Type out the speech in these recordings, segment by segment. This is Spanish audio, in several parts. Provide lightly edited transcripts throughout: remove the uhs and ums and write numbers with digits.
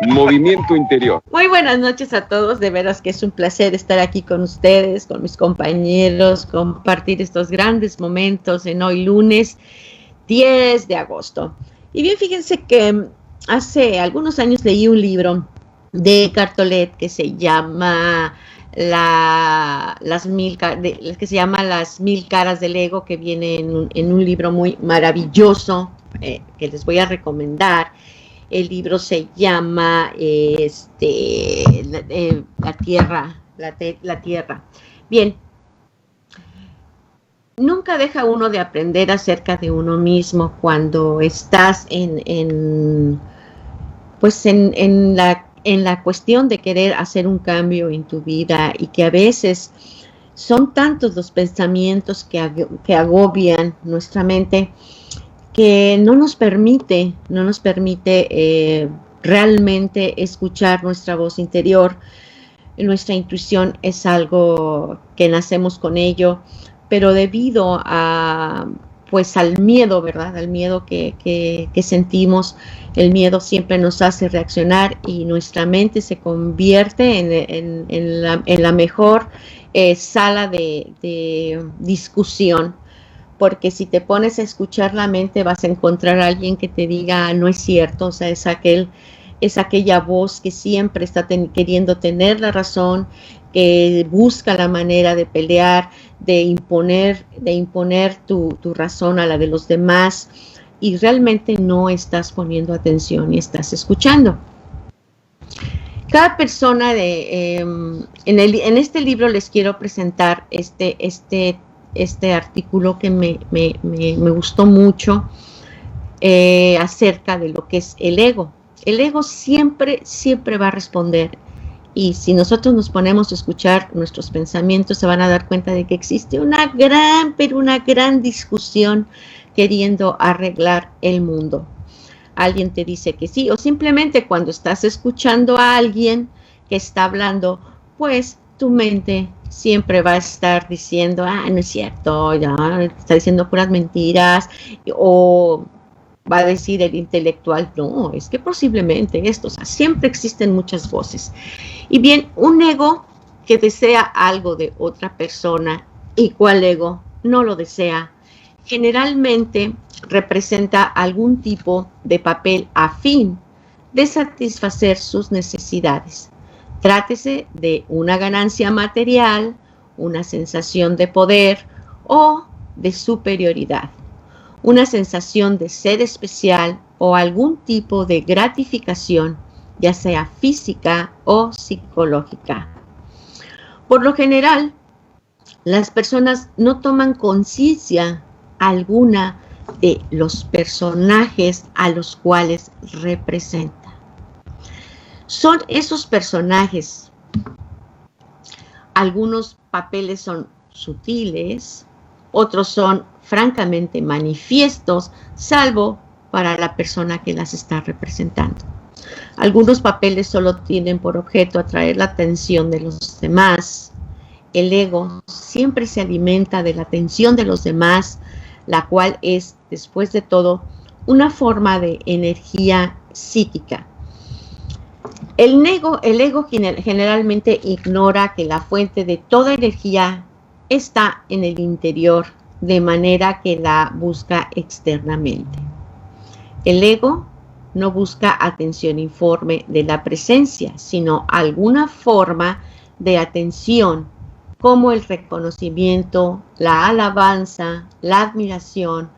movimiento interior. Muy buenas noches a todos, de veras que es un placer estar aquí con ustedes, con mis compañeros, compartir estos grandes momentos en hoy lunes 10 de agosto. Y bien, fíjense que hace algunos años leí un libro de Cartolet que se llama Las mil caras del ego, que viene en un libro muy maravilloso que les voy a recomendar. El libro se llama La Tierra. Bien, nunca deja uno de aprender acerca de uno mismo cuando estás en la cuestión de querer hacer un cambio en tu vida, y que a veces son tantos los pensamientos que agobian nuestra mente, que no nos permite realmente escuchar nuestra voz interior. Nuestra intuición es algo que nacemos con ello, pero debido al miedo, ¿verdad? Al miedo que sentimos, el miedo siempre nos hace reaccionar, y nuestra mente se convierte en la mejor sala de discusión. Porque si te pones a escuchar la mente, vas a encontrar a alguien que te diga, no es cierto, o sea, es aquella voz que siempre está queriendo tener la razón, que busca la manera de pelear, de imponer tu razón a la de los demás, y realmente no estás poniendo atención y estás escuchando. Cada persona en este libro les quiero presentar este artículo que me gustó mucho acerca de lo que es el ego. El ego siempre va a responder, y si nosotros nos ponemos a escuchar nuestros pensamientos, se van a dar cuenta de que existe una gran discusión queriendo arreglar el mundo. Alguien te dice que sí, o simplemente cuando estás escuchando a alguien que está hablando, pues tu mente siempre va a estar diciendo, no es cierto, ya está diciendo puras mentiras, o va a decir el intelectual, no, es que posiblemente esto, o sea, siempre existen muchas voces. Y bien, un ego que desea algo de otra persona, ¿y cuál ego no lo desea? Generalmente representa algún tipo de papel afín de satisfacer sus necesidades. Trátese de una ganancia material, una sensación de poder o de superioridad, una sensación de ser especial o algún tipo de gratificación, ya sea física o psicológica. Por lo general, las personas no toman conciencia alguna de los personajes a los cuales representan. Son esos personajes. Algunos papeles son sutiles, otros son francamente manifiestos, salvo para la persona que las está representando. Algunos papeles solo tienen por objeto atraer la atención de los demás. El ego siempre se alimenta de la atención de los demás, la cual es, después de todo, una forma de energía psíquica. El ego generalmente ignora que la fuente de toda energía está en el interior, de manera que la busca externamente. El ego no busca atención informe de la presencia, sino alguna forma de atención, como el reconocimiento, la alabanza, la admiración,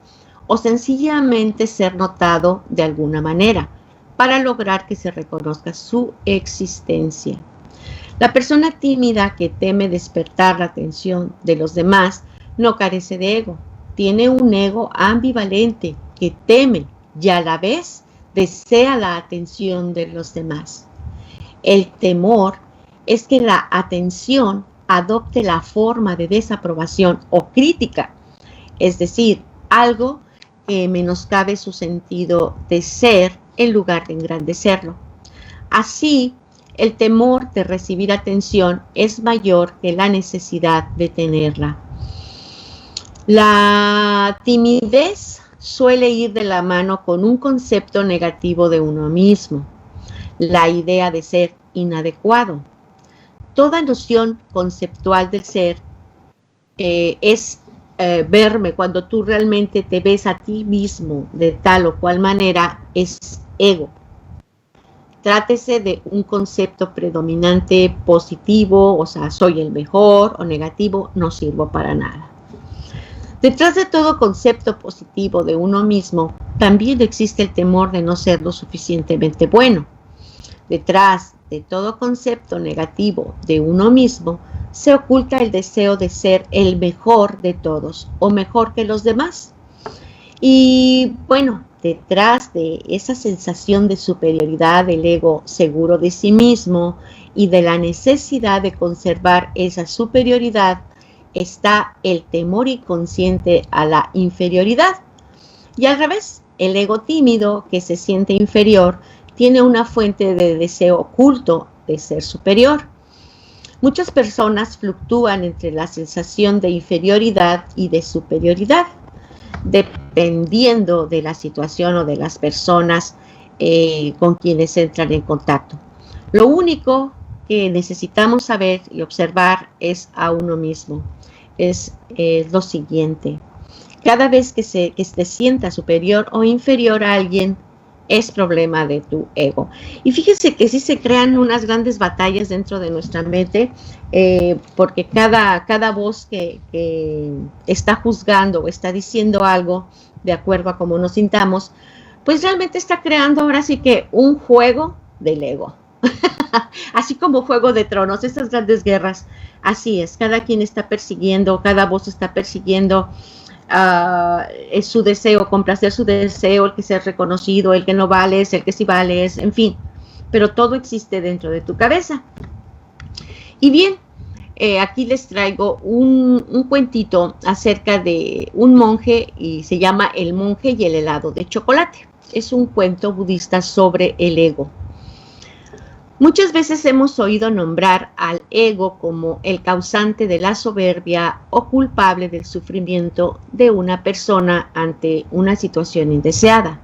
o sencillamente ser notado de alguna manera, para lograr que se reconozca su existencia. La persona tímida que teme despertar la atención de los demás no carece de ego. Tiene un ego ambivalente que teme y a la vez desea la atención de los demás. El temor es que la atención adopte la forma de desaprobación o crítica, es decir, algo que menoscabe su sentido de ser en lugar de engrandecerlo. Así, el temor de recibir atención es mayor que la necesidad de tenerla. La timidez suele ir de la mano con un concepto negativo de uno mismo. la idea de ser inadecuado. Toda noción conceptual del ser es verme. Cuando tú realmente te ves a ti mismo de tal o cual manera, es ego. Trátese de un concepto predominante positivo, o sea, soy el mejor, o negativo, no sirvo para nada. Detrás de todo concepto positivo de uno mismo, también existe el temor de no ser lo suficientemente bueno. Detrás de todo concepto negativo de uno mismo, se oculta el deseo de ser el mejor de todos, o mejor que los demás. Y bueno, detrás de esa sensación de superioridad del ego seguro de sí mismo y de la necesidad de conservar esa superioridad, está el temor inconsciente a la inferioridad. Y al revés, el ego tímido que se siente inferior tiene una fuente de deseo oculto de ser superior. Muchas personas fluctúan entre la sensación de inferioridad y de superioridad, dependiendo de la situación o de las personas con quienes entran en contacto. Lo único que necesitamos saber y observar es a uno mismo. Es lo siguiente: cada vez que te sientas superior o inferior a alguien, es problema de tu ego. Y fíjense que sí se crean unas grandes batallas dentro de nuestra mente, porque cada voz que está juzgando o está diciendo algo de acuerdo a cómo nos sintamos, pues realmente está creando ahora sí que un juego del ego. Así como Juego de Tronos, estas grandes guerras, así es, cada quien está persiguiendo, cada voz está persiguiendo es su deseo, complacer su deseo, el que sea reconocido, el que no vales, el que sí vales, en fin, pero todo existe dentro de tu cabeza. Y bien, aquí les traigo un cuentito acerca de un monje, y se llama El monje y el helado de chocolate. Es un cuento budista sobre el ego. Muchas veces hemos oído nombrar al ego como el causante de la soberbia o culpable del sufrimiento de una persona ante una situación indeseada.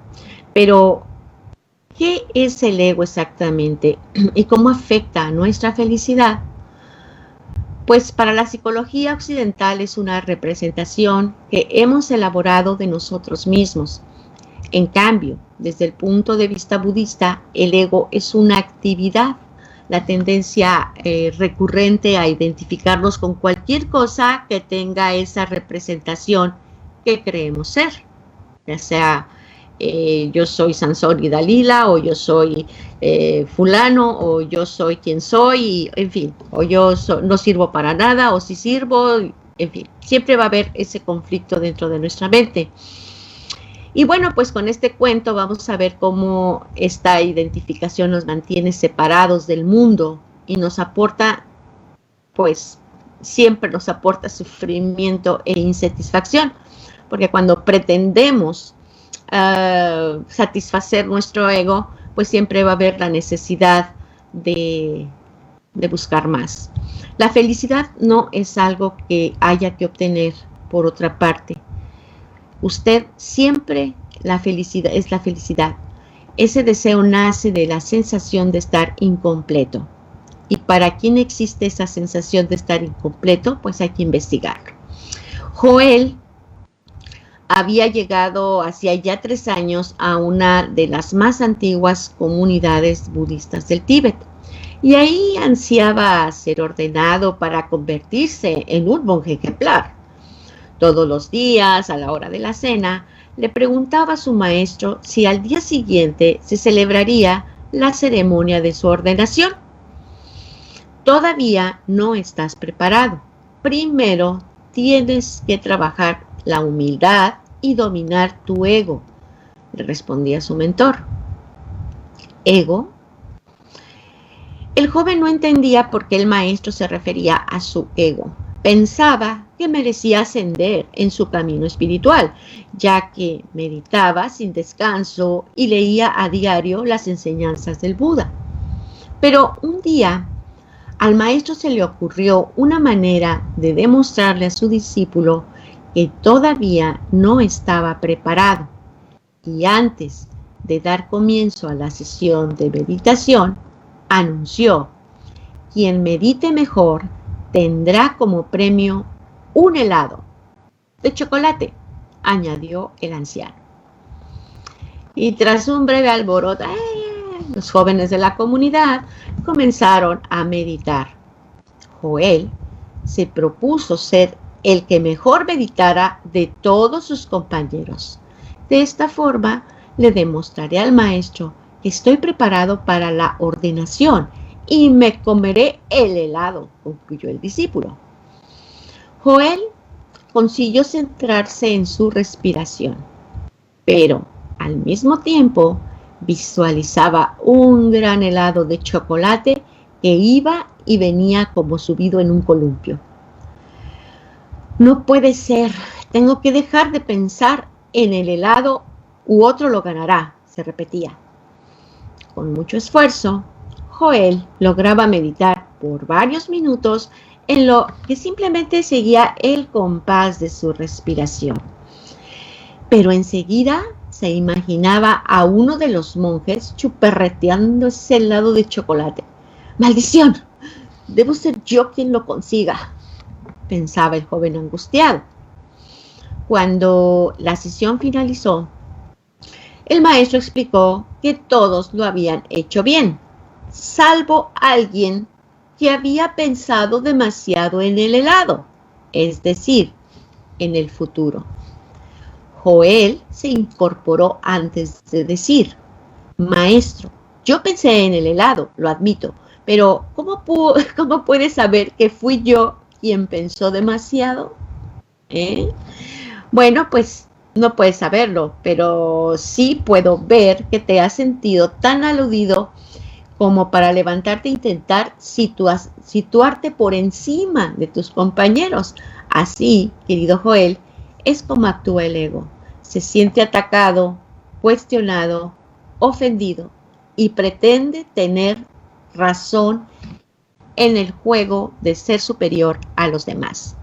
Pero, ¿qué es el ego exactamente y cómo afecta a nuestra felicidad? Pues para la psicología occidental es una representación que hemos elaborado de nosotros mismos. En cambio, desde el punto de vista budista, el ego es una actividad, la tendencia recurrente a identificarnos con cualquier cosa que tenga esa representación que creemos ser, ya sea yo soy Sansón y Dalila, o yo soy fulano, o yo soy quien soy, en fin, o yo no sirvo para nada, o sí sirvo, en fin, siempre va a haber ese conflicto dentro de nuestra mente. Y bueno, pues con este cuento vamos a ver cómo esta identificación nos mantiene separados del mundo y nos aporta, pues siempre nos aporta sufrimiento e insatisfacción, porque cuando pretendemos satisfacer nuestro ego, pues siempre va a haber la necesidad de buscar más. La felicidad no es algo que haya que obtener por otra parte. Usted siempre, la felicidad es la felicidad. Ese deseo nace de la sensación de estar incompleto. ¿Y para quién existe esa sensación de estar incompleto? Pues hay que investigarlo. Joel había llegado hacía ya 3 años a una de las más antiguas comunidades budistas del Tíbet. Y ahí ansiaba ser ordenado para convertirse en un monje ejemplar. Todos los días, a la hora de la cena, le preguntaba a su maestro si al día siguiente se celebraría la ceremonia de su ordenación. Todavía no estás preparado. Primero tienes que trabajar la humildad y dominar tu ego, le respondía su mentor. ¿Ego? El joven no entendía por qué el maestro se refería a su ego. Pensaba que merecía ascender en su camino espiritual, ya que meditaba sin descanso y leía a diario las enseñanzas del Buda. Pero un día, al maestro se le ocurrió una manera de demostrarle a su discípulo que todavía no estaba preparado, y antes de dar comienzo a la sesión de meditación, anunció: quien medite mejor tendrá como premio un helado de chocolate, añadió el anciano. Y tras un breve alboroto, los jóvenes de la comunidad comenzaron a meditar. Joel se propuso ser el que mejor meditara de todos sus compañeros. De esta forma, le demostraré al maestro que estoy preparado para la ordenación y me comeré el helado, concluyó el discípulo. Joel consiguió centrarse en su respiración, pero al mismo tiempo visualizaba un gran helado de chocolate que iba y venía como subido en un columpio. No puede ser, tengo que dejar de pensar en el helado u otro lo ganará, se repetía. Con mucho esfuerzo, Joel lograba meditar por varios minutos en lo que simplemente seguía el compás de su respiración. Pero enseguida se imaginaba a uno de los monjes chuperreteando ese helado de chocolate. ¡Maldición! Debo ser yo quien lo consiga, pensaba el joven angustiado. Cuando la sesión finalizó, el maestro explicó que todos lo habían hecho bien, salvo alguien que había pensado demasiado en el helado, es decir, en el futuro. Joel se incorporó antes de decir: maestro, yo pensé en el helado, lo admito, pero ¿cómo puede saber que fui yo quien pensó demasiado? Bueno, pues no puedes saberlo, pero sí puedo ver que te has sentido tan aludido como para levantarte e intentar situarte por encima de tus compañeros. Así, querido Joel, es como actúa el ego. Se siente atacado, cuestionado, ofendido y pretende tener razón en el juego de ser superior a los demás.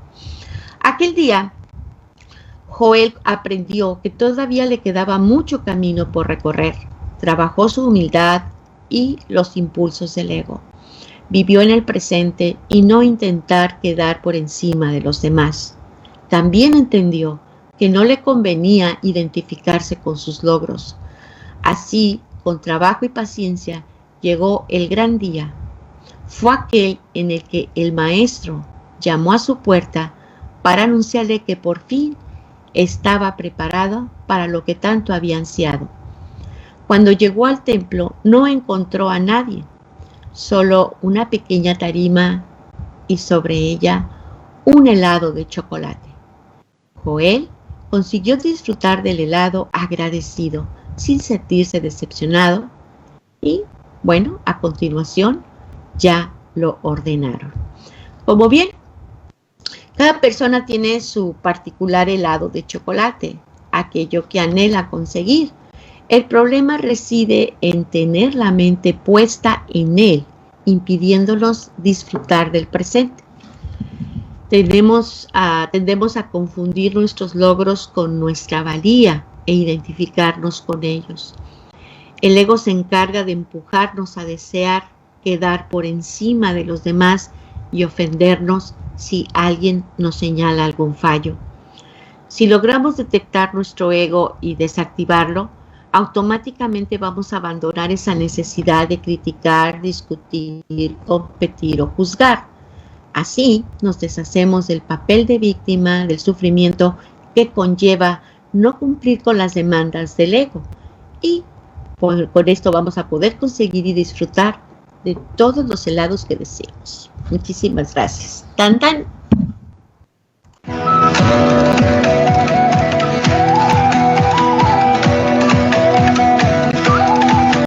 Aquel día, Joel aprendió que todavía le quedaba mucho camino por recorrer. Trabajó su humildad y los impulsos del ego. Vivió en el presente y no intentar quedar por encima de los demás. También entendió que no le convenía identificarse con sus logros. Así, con trabajo y paciencia, llegó el gran día. Fue aquel en el que el maestro llamó a su puerta para anunciarle que por fin estaba preparado para lo que tanto había ansiado. Cuando llegó al templo, no encontró a nadie, solo una pequeña tarima y sobre ella un helado de chocolate. Joel consiguió disfrutar del helado agradecido, sin sentirse decepcionado, y, bueno, a continuación ya lo ordenaron. Como bien, cada persona tiene su particular helado de chocolate, aquello que anhela conseguir. El problema reside en tener la mente puesta en él, impidiéndonos disfrutar del presente. Tendemos a confundir nuestros logros con nuestra valía e identificarnos con ellos. El ego se encarga de empujarnos a desear quedar por encima de los demás y ofendernos si alguien nos señala algún fallo. Si logramos detectar nuestro ego y desactivarlo, automáticamente vamos a abandonar esa necesidad de criticar, discutir, competir o juzgar. Así nos deshacemos del papel de víctima del sufrimiento que conlleva no cumplir con las demandas del ego. Y con esto vamos a poder conseguir y disfrutar de todos los helados que deseemos. Muchísimas gracias. Tan tan.